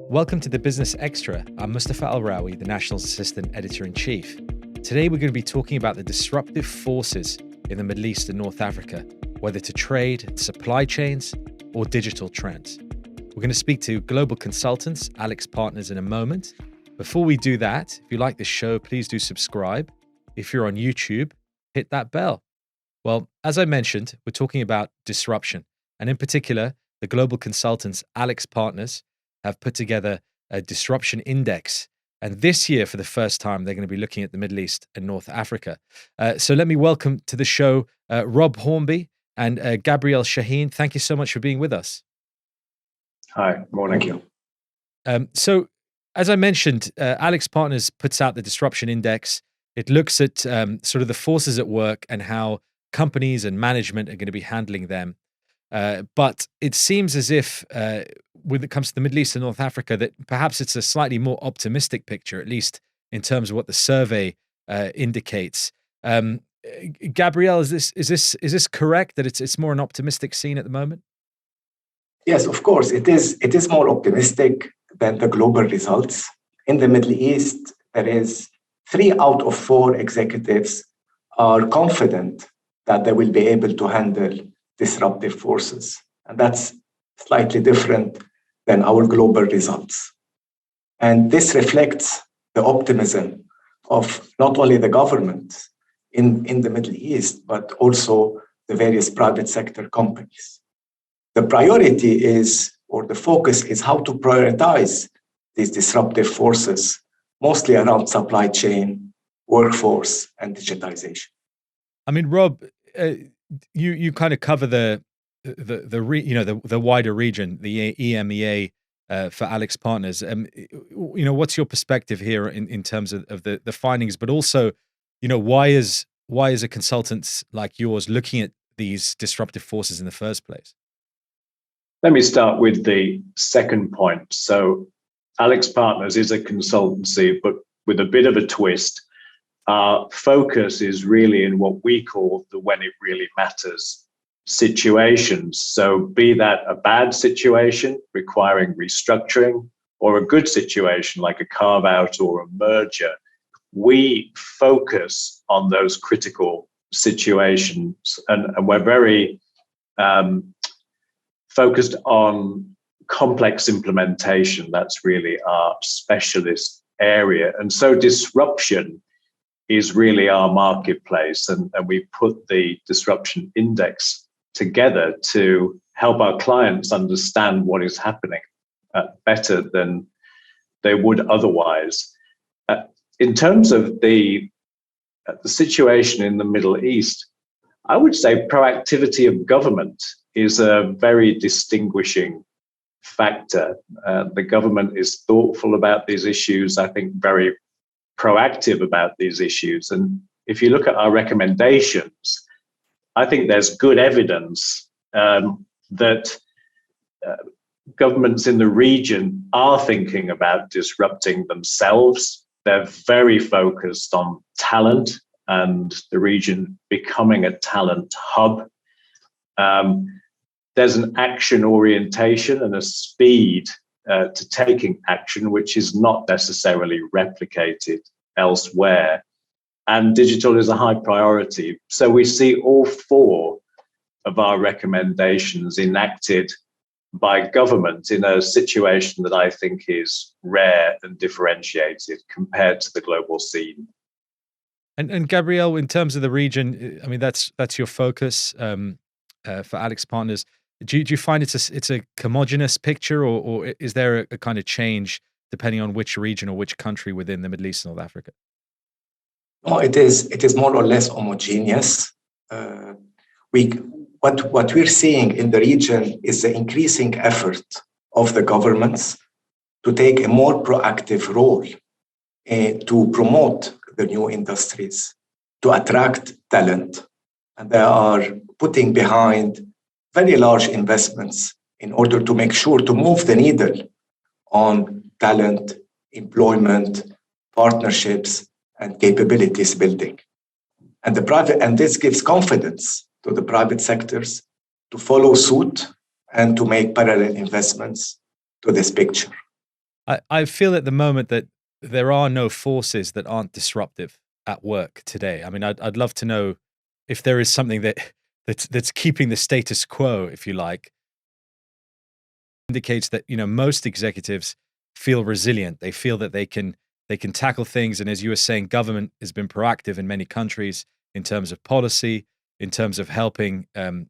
Welcome to the Business Extra. I'm Mustafa Alrawi, the National Assistant Editor-in-Chief. Today we're going to be talking about the disruptive forces in the Middle East and North Africa, whether to trade, supply chains, or digital trends. We're going to speak to global consultants, Alix partners, in a moment. Before we do that, if you like this show, please do subscribe. If you're on YouTube, hit that bell. Well, as I mentioned, we're talking about disruption, and in particular, the global consultants, Alix partners, have put together a disruption index. And this year, for the first time, they're going to be looking at the Middle East and North Africa. So let me welcome to the show Rob Hornby and Gabriel Chahine. Thank you so much for being with us. Hi, morning. Thank you. So as I mentioned, Alix Partners puts out the disruption index. It looks at sort of the forces at work and how companies and management are going to be handling them. But it seems as if when it comes to the Middle East and North Africa, that perhaps it's a slightly more optimistic picture, at least in terms of what the survey indicates. Gabriel, is this correct that it's more an optimistic scene at the moment? Yes, of course. It is more optimistic than the global results. In the Middle East, there is 3 out of 4 executives are confident that they will be able to handle disruptive forces. And that's slightly different than our global results. And this reflects the optimism of not only the government in the Middle East, but also the various private sector companies. The priority is, or the focus is, how to prioritize these disruptive forces, mostly around supply chain, workforce, and digitization. I mean, Rob, you kind of cover the wider region, the EMEA for Alix Partners. What's your perspective here in terms of the findings, but also, why is a consultant like yours looking at these disruptive forces in the first place? Let me start with the second point. So Alix Partners is a consultancy, but with a bit of a twist. Our focus is really in what we call the when it really matters situations. So be that a bad situation requiring restructuring or a good situation like a carve out or a merger, we focus on those critical situations and we're very focused on complex implementation. That's really our specialist area. And so disruption is really our marketplace. And we put the disruption index together to help our clients understand what is happening better than they would otherwise. In terms of the situation in the Middle East, I would say proactivity of government is a very distinguishing factor. The government is thoughtful about these issues, I think very proactive about these issues. And if you look at our recommendations, I think there's good evidence that governments in the region are thinking about disrupting themselves. They're very focused on talent and the region becoming a talent hub. There's an action orientation and a speed to taking action, which is not necessarily replicated elsewhere. And digital is a high priority. So we see all 4 of our recommendations enacted by government in a situation that I think is rare and differentiated compared to the global scene. And Gabriel, in terms of the region, I mean, that's your focus for Alix Partners. Do you find it's a homogeneous picture, or is there a kind of change depending on which region or which country within the Middle East and North Africa? No, it is more or less homogeneous. What we're seeing in the region is the increasing effort of the governments to take a more proactive role to promote the new industries, to attract talent, and they are putting behind very large investments in order to make sure to move the needle on talent, employment, partnerships, and capabilities building. And this gives confidence to the private sectors to follow suit and to make parallel investments to this picture. I feel at the moment that there are no forces that aren't disruptive at work today. I mean, I'd love to know if there is something that's keeping the status quo, if you like, indicates that most executives feel resilient. They feel that they can tackle things, and as you were saying, government has been proactive in many countries in terms of policy, in terms of helping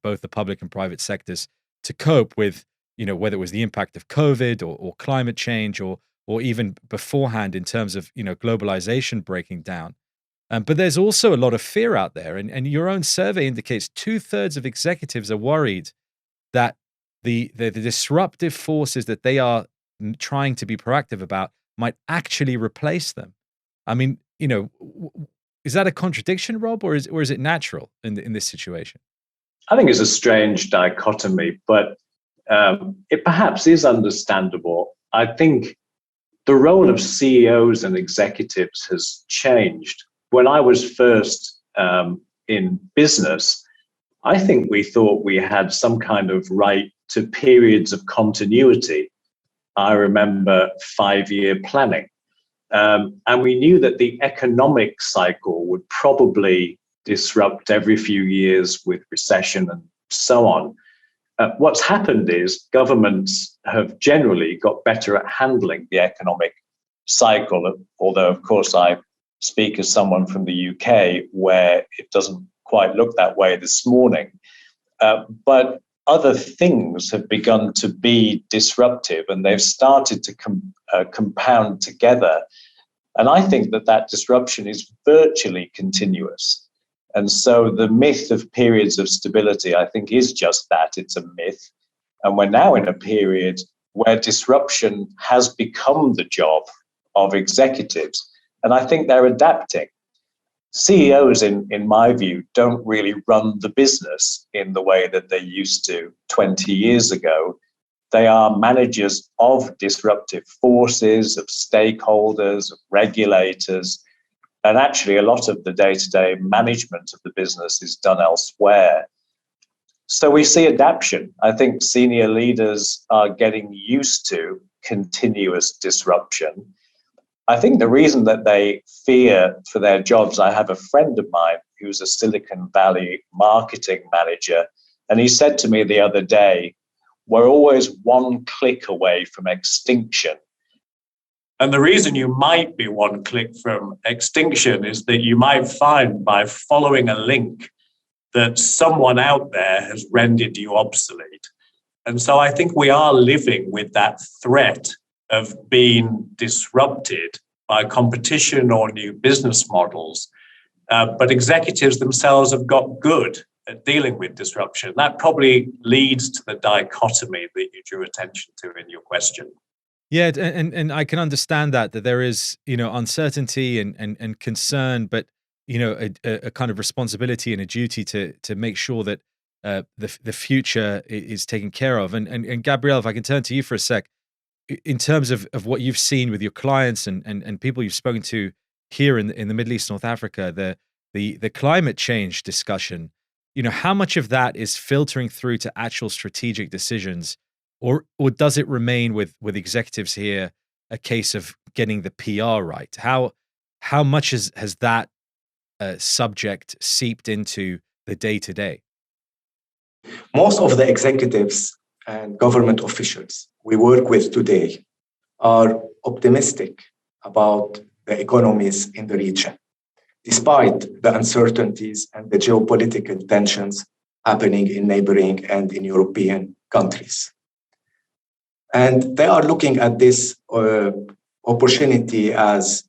both the public and private sectors to cope with whether it was the impact of COVID or climate change or even beforehand in terms of globalization breaking down. But there's also a lot of fear out there, and your own survey indicates 2/3 of executives are worried that the disruptive forces that they are trying to be proactive about might actually replace them. I mean, is that a contradiction, Rob, or is it natural in this situation? I think it's a strange dichotomy, but it perhaps is understandable. I think the role of CEOs and executives has changed. When I was first in business, I think we thought we had some kind of right to periods of continuity. I remember 5-year planning. And we knew that the economic cycle would probably disrupt every few years with recession and so on. What's happened is governments have generally got better at handling the economic cycle, although, of course, I speak as someone from the UK where it doesn't quite look that way this morning. But other things have begun to be disruptive, and they've started to compound together. And I think that disruption is virtually continuous. And so the myth of periods of stability, I think, is just that. It's a myth. And we're now in a period where disruption has become the job of executives. And I think they're adapting. CEOs, in my view, don't really run the business in the way that they used to 20 years ago. They are managers of disruptive forces, of stakeholders, of regulators. And actually, a lot of the day-to-day management of the business is done elsewhere. So we see adaptation. I think senior leaders are getting used to continuous disruption. I think the reason that they fear for their jobs, I have a friend of mine who's a Silicon Valley marketing manager, and he said to me the other day, we're always one click away from extinction. And the reason you might be one click from extinction is that you might find by following a link that someone out there has rendered you obsolete. And so I think we are living with that threat of being disrupted by competition or new business models. But executives themselves have got good at dealing with disruption. That probably leads to the dichotomy that you drew attention to in your question. Yeah, and I can understand that there is, uncertainty and concern, but a kind of responsibility and a duty to make sure that the future is taken care of. And Gabriel, if I can turn to you for a sec, in terms of what you've seen with your clients and people you've spoken to here in the Middle East, North Africa, the climate change discussion, how much of that is filtering through to actual strategic decisions? Or does it remain with executives here a case of getting the PR right? How much has that subject seeped into the day-to-day? Most of the executives and government officials we work with today are optimistic about the economies in the region, despite the uncertainties and the geopolitical tensions happening in neighboring and in European countries. And they are looking at this opportunity as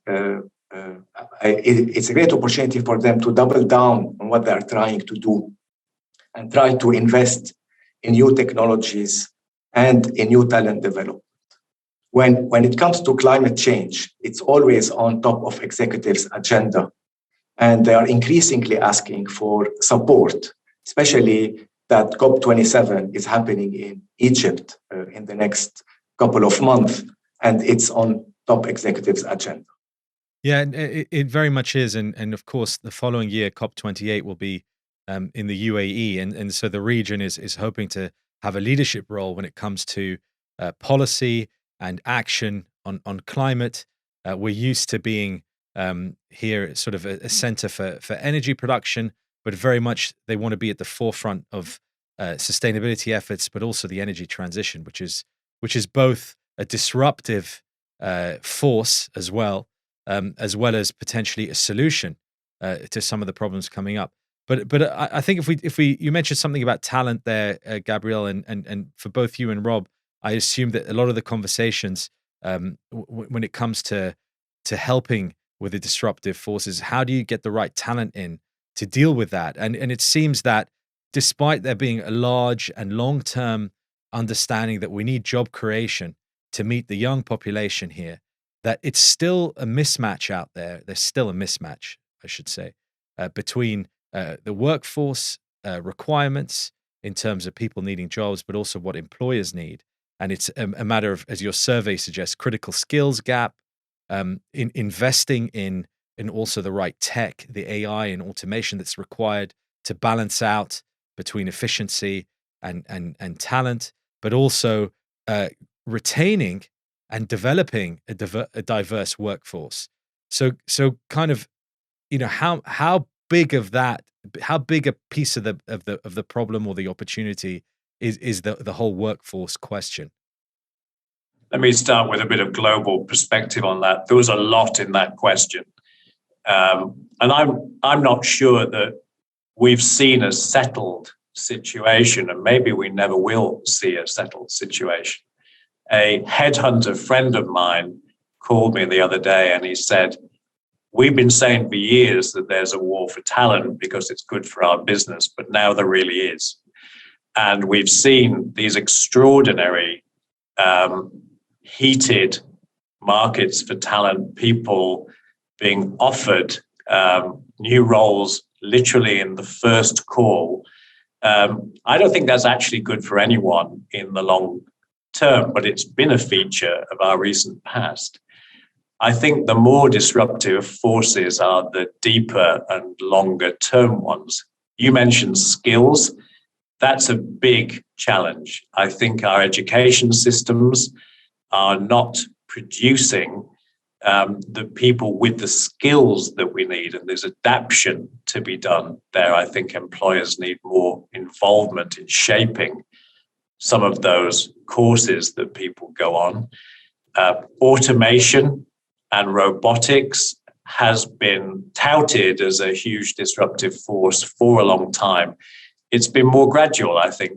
it's a great opportunity for them to double down on what they are trying to do and try to invest in new technologies and in new talent development. When it comes to climate change, it's always on top of executives' agenda. And they are increasingly asking for support, especially that COP27 is happening in Egypt in the next couple of months, and it's on top executives' agenda. Yeah, it very much is. And of course, the following year, COP28 will be in the UAE. And so the region is hoping to have a leadership role when it comes to policy and action on climate. We're used to being here sort of a center for energy production, but very much they want to be at the forefront of sustainability efforts, but also the energy transition, which is both a disruptive force as well as potentially a solution to some of the problems coming up. But I think if we you mentioned something about talent there, Gabriel, and for both you and Rob, I assume that a lot of the conversations when it comes to helping with the disruptive forces, how do you get the right talent in to deal with that? And it seems that despite there being a large and long-term understanding that we need job creation to meet the young population here, that it's still a mismatch out there. There's still a mismatch, I should say, between the workforce requirements in terms of people needing jobs, but also what employers need. And it's a matter of, as your survey suggests, critical skills gap, in investing in also the right tech, the AI and automation that's required to balance out between efficiency and talent, but also retaining and developing a diverse workforce. So kind of, how big a piece of the problem or the opportunity is the whole workforce question? Let me start with a bit of global perspective on that. There was a lot in that question. And I'm not sure that we've seen a settled situation, and maybe we never will see a settled situation. A headhunter friend of mine called me the other day and he said, "We've been saying for years that there's a war for talent because it's good for our business, but now there really is." And we've seen these extraordinary heated markets for talent, people being offered new roles literally in the first call. I don't think that's actually good for anyone in the long term, but it's been a feature of our recent past. I think the more disruptive forces are the deeper and longer term ones. You mentioned skills. That's a big challenge. I think our education systems are not producing the people with the skills that we need, and there's adaptation to be done there. I think employers need more involvement in shaping some of those courses that people go on. Automation and robotics has been touted as a huge disruptive force for a long time. It's been more gradual, I think,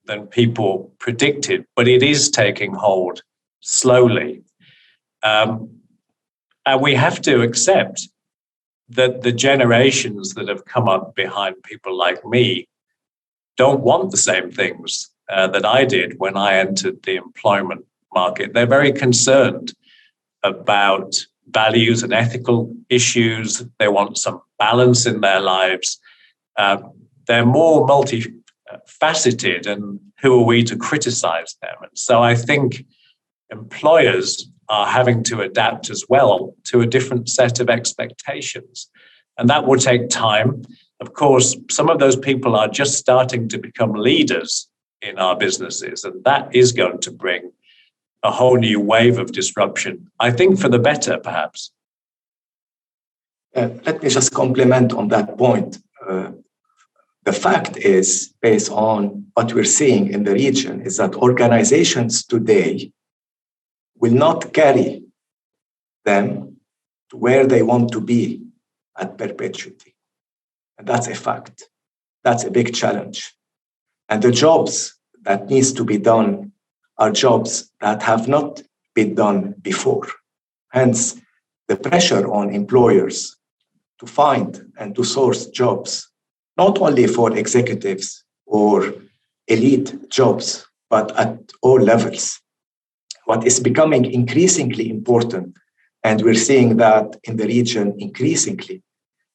than people predicted, but it is taking hold slowly. And we have to accept that the generations that have come up behind people like me don't want the same things that I did when I entered the employment market. They're very concerned about values and ethical issues. They want some balance in their lives. They're more multifaceted, and who are we to criticize them? And so I think employers are having to adapt as well to a different set of expectations. And that will take time. Of course, some of those people are just starting to become leaders in our businesses, and that is going to bring a whole new wave of disruption, I think for the better, perhaps. Let me just comment on that point. The fact is, based on what we're seeing in the region, is that organizations today will not carry them to where they want to be at perpetuity. And that's a fact. That's a big challenge. And the jobs that needs to be done are jobs that have not been done before. Hence, the pressure on employers to find and to source jobs, not only for executives or elite jobs, but at all levels. What is becoming increasingly important, and we're seeing that in the region increasingly,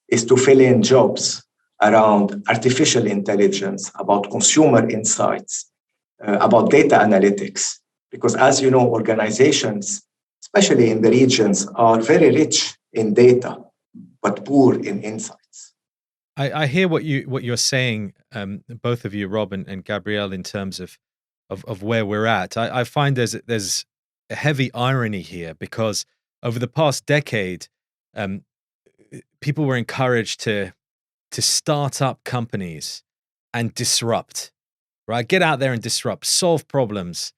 is to fill in jobs around artificial intelligence, about consumer insights, about data analytics. Because as you know, organizations, especially in the regions, are very rich in data, but poor in insights. I hear what you're saying, both of you, Rob and Gabriel, in terms of where we're at. I find there's a heavy irony here, because over the past decade, people were encouraged to start up companies and disrupt, right? Get out there and disrupt, solve problems,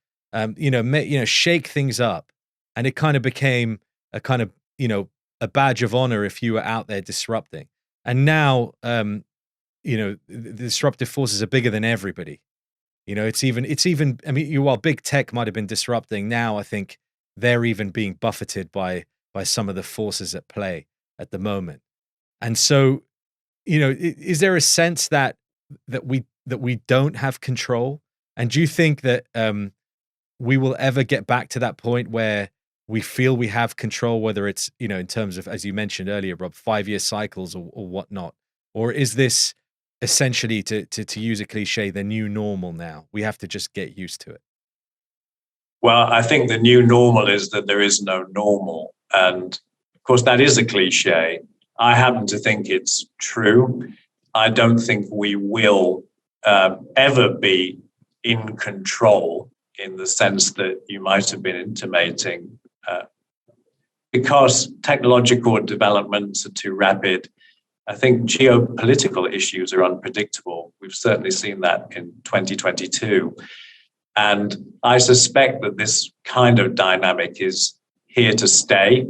shake things up. And it kind of became a kind of, a badge of honor if you were out there disrupting. And now, the disruptive forces are bigger than everybody. It's even, I mean, while big tech might have been disrupting, now I think they're even being buffeted by some of the forces at play at the moment. And so, is there a sense that we don't have control? And do you think that we will ever get back to that point where we feel we have control, whether it's, in terms of, as you mentioned earlier, Rob, 5-year cycles or whatnot? Or is this essentially, to use a cliche, the new normal now? We have to just get used to it. Well, I think the new normal is that there is no normal. And of course, that is a cliche. I happen to think it's true. I don't think we will ever be in control in the sense that you might have been intimating, because technological developments are too rapid. I think geopolitical issues are unpredictable. We've certainly seen that in 2022. And I suspect that this kind of dynamic is here to stay.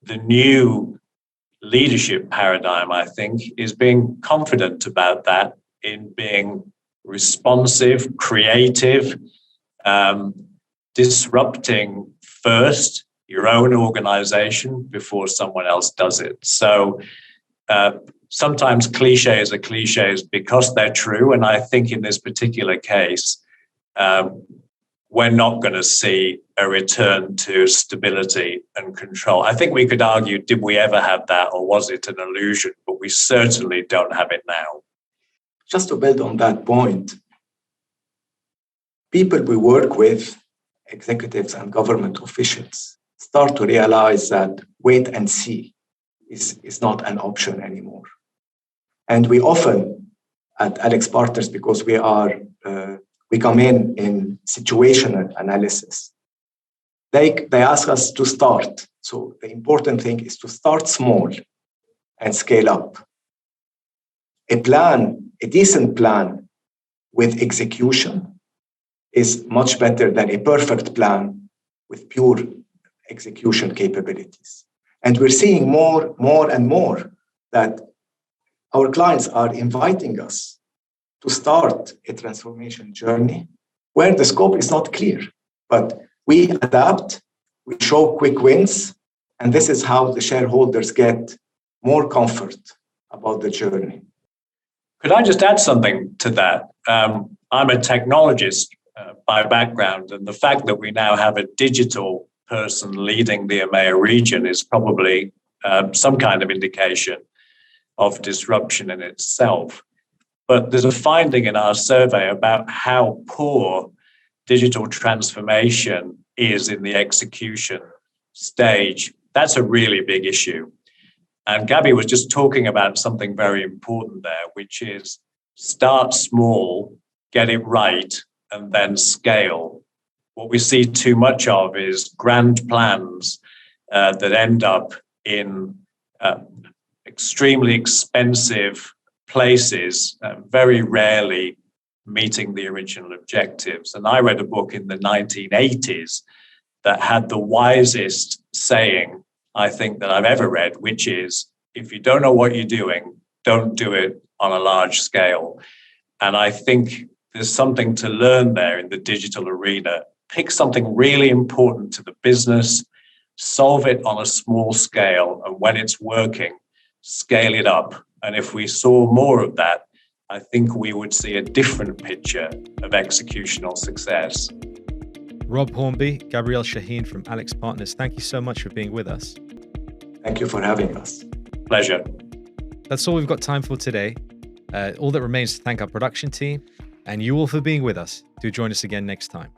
The new leadership paradigm, I think, is being confident about that, in being responsive, creative, disrupting first your own organization before someone else does it. So sometimes cliches are cliches because they're true. And I think in this particular case, we're not going to see a return to stability and control. I think we could argue, did we ever have that, or was it an illusion? But we certainly don't have it now. Just to build on that point, people we work with, executives and government officials, start to realize that wait and see is not an option anymore. And we often, at Alix Partners, because we come in situational analysis, they ask us to start. So the important thing is to start small and scale up. A decent plan with execution is much better than a perfect plan with pure execution capabilities. And we're seeing more and more that our clients are inviting us to start a transformation journey where the scope is not clear, but we adapt, we show quick wins, and this is how the shareholders get more comfort about the journey. Could I just add something to that? I'm a technologist by background, and the fact that we now have a digital person leading the EMEA region is probably some kind of indication of disruption in itself. But there's a finding in our survey about how poor digital transformation is in the execution stage. That's a really big issue. And Gabby was just talking about something very important there, which is start small, get it right, and then scale. What we see too much of is grand plans that end up in extremely expensive places, very rarely meeting the original objectives. And I read a book in the 1980s that had the wisest saying, I think, that I've ever read, which is, if you don't know what you're doing, don't do it on a large scale. And I think there's something to learn there in the digital arena. Pick something really important to the business, solve it on a small scale, and when it's working, scale it up. And if we saw more of that, I think we would see a different picture of executional success. Rob Hornby, Gabriel Chahine from Alix Partners, thank you so much for being with us. Thank you for having us. Pleasure. That's all we've got time for today. All that remains to thank our production team and you all for being with us. Do join us again next time.